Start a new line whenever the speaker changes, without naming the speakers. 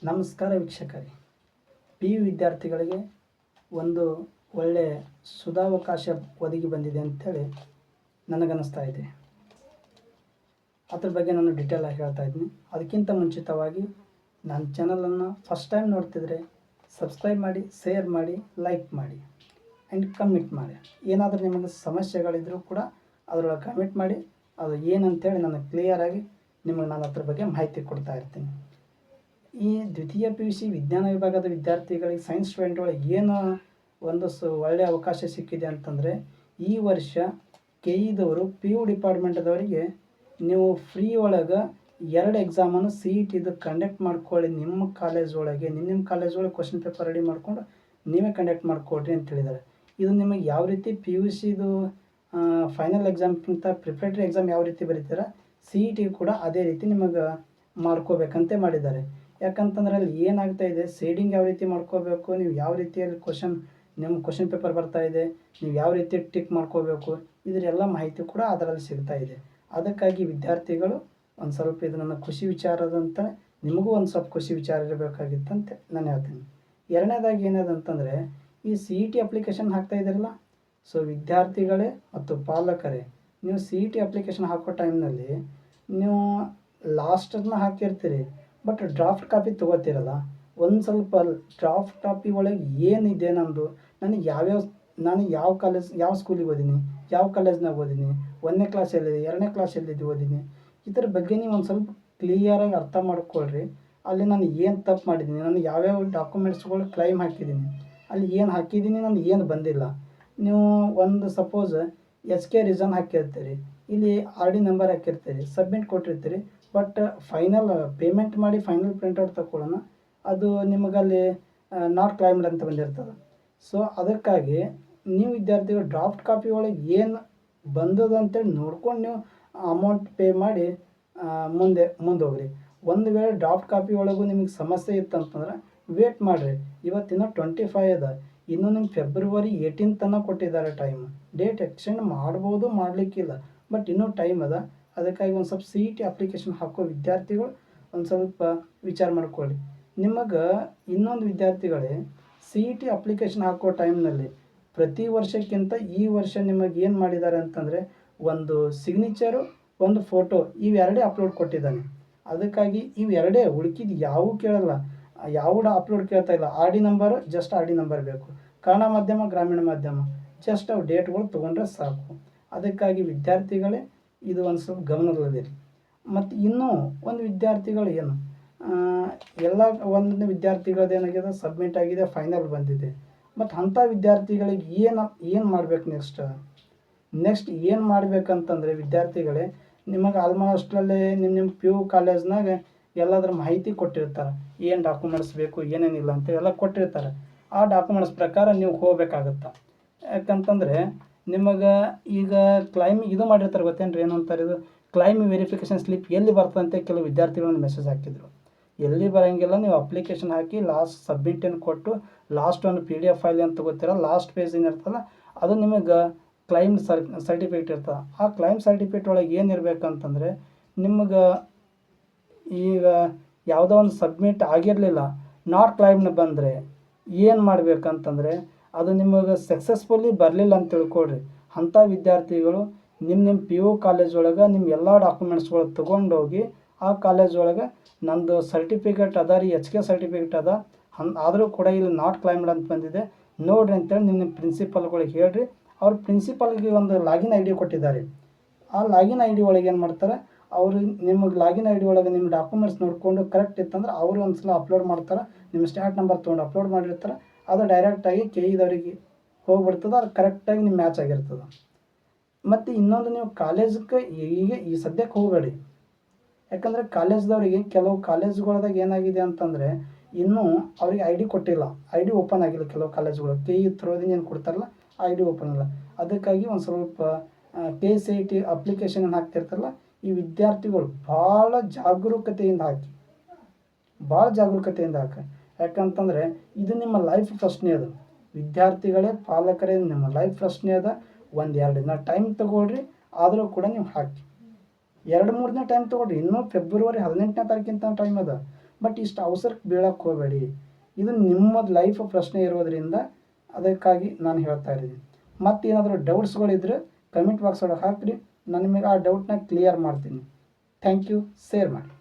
ನಮಸ್ಕಾರ ವೀಕ್ಷಕರೇ. P U ವಿದ್ಯಾರ್ಥಿಗಳಿಗೆ ಒಂದು ಒಳ್ಳೆಯ ಸುಧಾವಕಾಶ ಒದಗಿ ಬಂದಿದೆ ಅಂಥೇಳಿ ನನಗನ್ನಿಸ್ತಾ ಇದೆ. ಅದ್ರ ಬಗ್ಗೆ ನಾನು ಡೀಟೇಲಾಗಿ ಹೇಳ್ತಾ ಇದ್ದೀನಿ. ಅದಕ್ಕಿಂತ ಮುಂಚಿತವಾಗಿ ನನ್ನ ಚಾನಲನ್ನು ಫಸ್ಟ್ ಟೈಮ್ ನೋಡ್ತಿದ್ರೆ ಸಬ್ಸ್ಕ್ರೈಬ್ ಮಾಡಿ, ಶೇರ್ ಮಾಡಿ, ಲೈಕ್ ಮಾಡಿ ಆ್ಯಂಡ್ ಕಮೆಂಟ್ ಮಾಡಿ. ಏನಾದರೂ ನಿಮಗೆ ಸಮಸ್ಯೆಗಳಿದ್ದರೂ ಕೂಡ ಅದರೊಳಗೆ ಕಮೆಂಟ್ ಮಾಡಿ, ಅದು ಏನಂತೇಳಿ ನನಗೆ ಕ್ಲಿಯರಾಗಿ ನಿಮಗೆ ನಾನು ಅದ್ರ ಬಗ್ಗೆ ಮಾಹಿತಿ ಕೊಡ್ತಾ ಇರ್ತೀನಿ. ಈ ದ್ವಿತೀಯ PUC ವಿಜ್ಞಾನ ವಿಭಾಗದ ವಿದ್ಯಾರ್ಥಿಗಳಿಗೆ, ಸೈನ್ಸ್ ಸ್ಟೂಡೆಂಟ್ಗಳಿಗೆ ಏನು ಒಂದು ಒಳ್ಳೆಯ ಅವಕಾಶ ಸಿಕ್ಕಿದೆ ಅಂತಂದರೆ, ಈ ವರ್ಷ KE PU ಡಿಪಾರ್ಟ್ಮೆಂಟ್ದವರಿಗೆ ನೀವು ಫ್ರೀ ಒಳಗೆ 2 ಎಕ್ಸಾಮನ್ನು CET ಕಂಡಕ್ಟ್ ಮಾಡ್ಕೊಳ್ಳಿ. ನಿಮ್ಮ ಕಾಲೇಜ್ ಒಳಗೆ ನಿಮ್ಮ ಕಾಲೇಜ್ ಒಳಗೆ ಕ್ವಶನ್ ಪೇಪರ್ ರೆಡಿ ಮಾಡಿಕೊಂಡು ನೀವೇ ಕಂಡಕ್ಟ್ ಮಾಡಿಕೊಡ್ರಿ ಅಂತ ಹೇಳಿದ್ದಾರೆ. ಇದು ನಿಮಗೆ ಯಾವ ರೀತಿ PUCದು ಫೈನಲ್ ಎಕ್ಸಾಮ್ಗಿಂತ ಪ್ರಿಪ್ರೇಟರಿ ಎಕ್ಸಾಮ್ ಯಾವ ರೀತಿ ಬರೀತೀರ, CET ಕೂಡ ಅದೇ ರೀತಿ ನಿಮಗೆ ಮಾಡ್ಕೋಬೇಕಂತೆ ಮಾಡಿದ್ದಾರೆ. ಯಾಕಂತಂದ್ರೆ ಅಲ್ಲಿ ಏನಾಗ್ತಾ ಇದೆ, ಶೇಡಿಂಗ್ ಯಾವ ರೀತಿ ಮಾಡ್ಕೋಬೇಕು, ನೀವು ಯಾವ ರೀತಿಯಲ್ಲಿ ನಿಮ್ಮ ಕ್ವಶನ್ ಪೇಪರ್ ಬರ್ತಾ ಇದೆ, ನೀವು ಯಾವ ರೀತಿ ಟಿಕ್ ಮಾಡ್ಕೋಬೇಕು, ಇದರೆಲ್ಲ ಮಾಹಿತಿ ಕೂಡ ಅದರಲ್ಲಿ ಸಿಗ್ತಾ ಇದೆ. ಅದಕ್ಕಾಗಿ ವಿದ್ಯಾರ್ಥಿಗಳು ಒಂದು ಸ್ವಲ್ಪ ಇದು ನನ್ನ ಖುಷಿ ವಿಚಾರದಂತ, ನಿಮಗೂ ಒಂದು ಸ್ವಲ್ಪ ಖುಷಿ ವಿಚಾರ ಇರಬೇಕಾಗಿತ್ತಂತೆ ನಾನು ಹೇಳ್ತೀನಿ. ಎರಡನೇದಾಗಿ ಏನದಂತಂದರೆ, ಈ CET ಅಪ್ಲಿಕೇಶನ್ ಹಾಕ್ತಾ ಇದ್ದೀರಲ್ಲ, ಸೊ ವಿದ್ಯಾರ್ಥಿಗಳೇ ಮತ್ತು ಪಾಲಕರೇ, ನೀವು CET ಅಪ್ಲಿಕೇಶನ್ ಹಾಕೋ ಟೈಮ್ನಲ್ಲಿ ನೀವು ಲಾಸ್ಟನ್ನು ಹಾಕಿರ್ತೀರಿ, ಬಟ್ ಡ್ರಾಫ್ಟ್ ಕಾಪಿ ತೊಗೋತಿರಲ್ಲ. ಒಂದು ಸ್ವಲ್ಪ ಡ್ರಾಫ್ಟ್ ಕಾಪಿ ಒಳಗೆ ಏನಿದೆ ನಮ್ಮದು, ನಾನು ಯಾವ ಸ್ಕೂಲಿಗೆ ಓದೀನಿ, ಯಾವ ಕಾಲೇಜ್ನಾಗ ಓದೀನಿ, 1ನೇ ಕ್ಲಾಸ್ ಎಲ್ಲಿದೆ, 2ನೇ ಕ್ಲಾಸ್ ಎಲ್ಲಿದ್ದು ಓದೀನಿ, ಇದರ ಬಗ್ಗೆ ನೀವು ಒಂದು ಸ್ವಲ್ಪ ಕ್ಲಿಯರಾಗಿ ಅರ್ಥ ಮಾಡ್ಕೊಳ್ರಿ. ಅಲ್ಲಿ ನಾನು ಏನು ತಪ್ಪು ಮಾಡಿದ್ದೀನಿ, ನಾನು ಯಾವ್ಯಾವ ಡಾಕ್ಯುಮೆಂಟ್ಸ್ಗಳು ಕ್ಲೈಮ್ ಹಾಕಿದ್ದೀನಿ, ಅಲ್ಲಿ ಏನು ಹಾಕಿದ್ದೀನಿ, ನಾನು ಏನು ಬಂದಿಲ್ಲ. ನೀವು ಒಂದು ಸಪೋಸ್ SK ರೀಸನ್ ಹಾಕಿರ್ತೀರಿ, ಇಲ್ಲಿ RD ನಂಬರ್ ಹಾಕಿರ್ತೀರಿ, ಸಬ್ಮಿಟ್ ಕೊಟ್ಟಿರ್ತೀರಿ, ಬಟ್ ಫೈನಲ್ ಪೇಮೆಂಟ್ ಮಾಡಿ ಫೈನಲ್ ಪ್ರಿಂಟೌಟ್ ತಗೊಳ್ಳೋಣ, ಅದು ನಿಮಗಲ್ಲಿ ನಾಟ್ ಕ್ಲೈಮ್ಡ್ ಅಂತ ಬಂದಿರ್ತದೆ. ಸೊ ಅದಕ್ಕಾಗಿ ನೀವು ವಿದ್ಯಾರ್ಥಿಗಳು ಡ್ರಾಫ್ಟ್ ಕಾಪಿ ಒಳಗೆ ಏನು ಬಂದದ ಅಂತೇಳಿ ನೋಡ್ಕೊಂಡು ನೀವು ಅಮೌಂಟ್ ಪೇ ಮಾಡಿ ಮುಂದೆ ಹೋಗ್ರಿ. ಒಂದು ವೇಳೆ ಡ್ರಾಫ್ಟ್ ಕಾಪಿ ಒಳಗೂ ನಿಮಗೆ ಸಮಸ್ಯೆ ಇತ್ತಂತಂದ್ರೆ ವೇಟ್ ಮಾಡಿರಿ. ಇವತ್ತಿನ 25 ಅದ, ಇನ್ನು ನಿಮ್ಮ ಫೆಬ್ರವರಿ 18 ತನಕ ಕೊಟ್ಟಿದ್ದಾರೆ ಟೈಮ್. ಡೇಟ್ ಎಕ್ಸ್ಟೆಂಡ್ ಮಾಡ್ಬೋದು, ಮಾಡಲಿಕ್ಕಿಲ್ಲ, ಬಟ್ ಇನ್ನೂ ಟೈಮ್ ಅದ. ಅದಕ್ಕಾಗಿ ಒಂದು ಸ್ವಲ್ಪ CET ಅಪ್ಲಿಕೇಶನ್ ಹಾಕೋ ವಿದ್ಯಾರ್ಥಿಗಳು ಒಂದು ಸ್ವಲ್ಪ ವಿಚಾರ ಮಾಡ್ಕೊಳ್ಳಿ. ನಿಮಗೆ ಇನ್ನೊಂದು ವಿದ್ಯಾರ್ಥಿಗಳೇ, CET ಅಪ್ಲಿಕೇಶನ್ ಹಾಕೋ ಟೈಮ್ನಲ್ಲಿ ಪ್ರತಿ ವರ್ಷಕ್ಕಿಂತ ಈ ವರ್ಷ ನಿಮಗೆ ಏನು ಮಾಡಿದ್ದಾರೆ ಅಂತಂದರೆ, ಒಂದು ಸಿಗ್ನೇಚರು, ಒಂದು ಫೋಟೋ, ಇವೆರಡೇ ಅಪ್ಲೋಡ್ ಕೊಟ್ಟಿದ್ದಾನೆ. ಅದಕ್ಕಾಗಿ ಇವೆರಡೇ, ಉಳ್ಕಿದ್ದು ಯಾವೂ ಕೇಳಲ್ಲ, ಯಾವ ಅಪ್ಲೋಡ್ ಕೇಳ್ತಾ ಇಲ್ಲ. RD number, just RD number ಬೇಕು. ಕನ್ನಡ ಮಾಧ್ಯಮ, ಗ್ರಾಮೀಣ ಮಾಧ್ಯಮ, ಜಸ್ಟ್ ಅವು ಡೇಟ್ಗಳು ತೊಗೊಂಡ್ರೆ ಸಾಕು. ಅದಕ್ಕಾಗಿ ವಿದ್ಯಾರ್ಥಿಗಳೇ ಇದು ಒಂದು ಸ್ವಲ್ಪ ಗಮನದಲ್ಲಿರಿ. ಮತ್ತು ಇನ್ನೂ ಒಂದು ವಿದ್ಯಾರ್ಥಿಗಳು ಏನು ಒಂದು ವಿದ್ಯಾರ್ಥಿಗಳದ್ದು ಏನಾಗಿದೆ, ಸಬ್ಮಿಟ್ ಆಗಿದೆ, ಫೈನಲ್ ಬಂದಿದೆ. ಮತ್ತು ಅಂಥ ವಿದ್ಯಾರ್ಥಿಗಳಿಗೆ ಏನು ಮಾಡಬೇಕು, ನೆಕ್ಸ್ಟ್ ಏನು ಮಾಡಬೇಕಂತಂದರೆ ವಿದ್ಯಾರ್ಥಿಗಳೇ, ನಿಮಗೆ ಆಲ್ಮೋಸ್ಟಲ್ಲಿ ನಿಮ್ಮ PU ಕಾಲೇಜ್ನಾಗ ಎಲ್ಲದರ ಮಾಹಿತಿ ಕೊಟ್ಟಿರ್ತಾರೆ, ಏನು ಡಾಕ್ಯುಮೆಂಟ್ಸ್ ಬೇಕು, ಏನೇನಿಲ್ಲ ಅಂತ ಎಲ್ಲ ಕೊಟ್ಟಿರ್ತಾರೆ. ಆ ಡಾಕ್ಯುಮೆಂಟ್ಸ್ ಪ್ರಕಾರ ನೀವು ಹೋಗ್ಬೇಕಾಗತ್ತೆ. ಯಾಕಂತಂದರೆ ನಿಮಗೆ ಈಗ ಕ್ಲೈಮ್ ಇದು ಮಾಡಿರ್ತಾರೆ, ಗೊತ್ತೇನ್ರಿ ಏನಂತಾರೆ, ಇದು ಕ್ಲೈಮ್ ವೆರಿಫಿಕೇಷನ್ ಸ್ಲಿಪ್ ಎಲ್ಲಿ ಬರ್ತಂತೆ ಕೆಲವು ವಿದ್ಯಾರ್ಥಿಗಳನ್ನು ಮೆಸೇಜ್ ಹಾಕಿದ್ರು. ಎಲ್ಲಿ ಬರೋಂಗಿಲ್ಲ, ನೀವು ಅಪ್ಲಿಕೇಶನ್ ಹಾಕಿ ಲಾಸ್ಟ್ ಸಬ್ಮಿಟನ್ನು ಕೊಟ್ಟು ಲಾಸ್ಟ್ ಒಂದು PDF ಫೈಲ್ ಅಂತ ತಗೋತೀರ, ಲಾಸ್ಟ್ ಪೇಜ್ ಏನಿರ್ತಲ್ಲ ಅದು ನಿಮಗೆ ಕ್ಲೈಮ್ ಸರ್ಟಿಫಿಕೇಟ್ ಇರ್ತದೆ. ಆ ಕ್ಲೈಮ್ ಸರ್ಟಿಫಿಕೇಟ್ ಒಳಗೆ ಏನಿರಬೇಕಂತಂದರೆ, ನಿಮಗೆ ಈಗ ಯಾವುದೋ ಒಂದು ಸಬ್ಮಿಟ್ ಆಗಿರಲಿಲ್ಲ, ನಾಟ್ ಕ್ಲೈಮ್ನ ಬಂದರೆ ಏನು ಮಾಡಬೇಕಂತಂದರೆ, ಅದು ನಿಮಗೆ ಸಕ್ಸಸ್ಫುಲಿ ಬರಲಿಲ್ಲ ಅಂತ ತಿಳ್ಕೊಳ್ರಿ. ಅಂಥ ವಿದ್ಯಾರ್ಥಿಗಳು ನಿಮ್ಮ PU ಕಾಲೇಜ್ ಒಳಗೆ ನಿಮ್ಮ ಎಲ್ಲ ಡಾಕ್ಯುಮೆಂಟ್ಸ್ಗಳು ತೊಗೊಂಡೋಗಿ ಆ ಕಾಲೇಜ್ ಒಳಗೆ ನಂದು ಸರ್ಟಿಫಿಕೇಟ್ ಅದ ರೀ, HK ಸರ್ಟಿಫಿಕೇಟ್ ಅದ, ಆದರೂ ಕೂಡ ಇಲ್ಲಿ ನಾಟ್ ಕ್ಲೈಮ್ಡ್ ಅಂತ ಬಂದಿದೆ ನೋಡಿರಿ ಅಂತೇಳಿ ನಿಮ್ಮ ಪ್ರಿನ್ಸಿಪಲ್ಗಳಿಗೆ ಹೇಳ್ರಿ. ಅವ್ರ ಪ್ರಿನ್ಸಿಪಲ್ಗೆ ಒಂದು ಲಾಗಿನ್ ID ಕೊಟ್ಟಿದ್ದಾರೆ. ಆ ಲಾಗಿನ್ ID ಒಳಗೆ ಏನು ಮಾಡ್ತಾರೆ, ಅವರು ನಿಮಗೆ ಲಾಗಿನ್ ID ಒಳಗೆ ನಿಮ್ಮ ಡಾಕ್ಯುಮೆಂಟ್ಸ್ ನೋಡಿಕೊಂಡು ಕರೆಕ್ಟ್ ಇತ್ತಂದ್ರೆ ಅವರು ಒಂದು ಸಲ ಅಪ್ಲೋಡ್ ಮಾಡ್ತಾರೆ. ನಿಮ್ಮ ಸ್ಟಾರ್ಟ್ ನಂಬರ್ ತೊಗೊಂಡು ಅಪ್ಲೋಡ್ ಮಾಡಿರ್ತಾರೆ, ಅದು ಡೈರೆಕ್ಟಾಗಿ KEದವರಿಗೆ ಹೋಗ್ಬಿಡ್ತದೆ, ಅದು ಕರೆಕ್ಟಾಗಿ ನಿಮ್ಮ ಮ್ಯಾಚ್ ಆಗಿರ್ತದೆ. ಮತ್ತು ಇನ್ನೊಂದು, ನೀವು ಕಾಲೇಜಕ್ಕೆ ಈ ಸದ್ಯಕ್ಕೆ ಹೋಗಬೇಡಿ. ಯಾಕಂದರೆ ಕಾಲೇಜ್ದವರಿಗೆ ಕೆಲವು ಕಾಲೇಜ್ಗಳದಾಗ ಏನಾಗಿದೆ ಅಂತಂದರೆ, ಇನ್ನೂ ಅವ್ರಿಗೆ ID ಕೊಟ್ಟಿಲ್ಲ, ID ಓಪನ್ ಆಗಿಲ್ಲ. ಕೆಲವು ಕಾಲೇಜ್ಗಳು KE ಥ್ರೋದಿಂದ ಏನು ಕೊಡ್ತಾರಲ್ಲ, ID ಓಪನ್ ಇಲ್ಲ. ಅದಕ್ಕಾಗಿ ಒಂದು ಸ್ವಲ್ಪ CET ಅಪ್ಲಿಕೇಶನ್ ಹಾಕ್ತಿರ್ತಾರಲ್ಲ, ಈ ವಿದ್ಯಾರ್ಥಿಗಳು ಭಾಳ ಜಾಗರೂಕತೆಯಿಂದ ಹಾಕಿ. ಯಾಕಂತಂದರೆ ಇದು ನಿಮ್ಮ ಲೈಫ್ ಪ್ರಶ್ನೆ ಅದು. ವಿದ್ಯಾರ್ಥಿಗಳೇ, ಪಾಲಕರೇ, ನಿಮ್ಮ ಲೈಫ್ ಪ್ರಶ್ನೆ ಅದ. 1-2 ದಿನ ಟೈಮ್ ತೊಗೊಳ್ರಿ, ಆದರೂ ಕೂಡ ನೀವು ಹಾಕಿ. 2-3 ದಿನ ಟೈಮ್ ತೊಗೊಳ್ರಿ. ಇನ್ನೂ ಫೆಬ್ರವರಿ 18ನೇ ತಾರೀಕಿಂತ ಟೈಮ್ ಅದ. ಬಟ್ ಇಷ್ಟು ಅವಸರಕ್ಕೆ ಬೀಳಕ್ಕೆ ಹೋಗಬೇಡಿ. ಇದು ನಿಮ್ಮದು ಲೈಫ್ ಪ್ರಶ್ನೆ ಇರೋದರಿಂದ ಅದಕ್ಕಾಗಿ ನಾನು ಹೇಳ್ತಾ ಇದ್ದೀನಿ. ಮತ್ತೇನಾದರೂ ಡೌಟ್ಸ್ಗಳಿದ್ರೆ ಕಮೆಂಟ್ ಬಾಕ್ಸ್ ಒಳಗೆ ಹಾಕಿರಿ, ನಾನು ನಿಮಗೆ ಆ ಡೌಟ್ನ ಕ್ಲಿಯರ್ ಮಾಡ್ತೀನಿ. Thank you. ಶೇರ್ ಮಾಡಿ.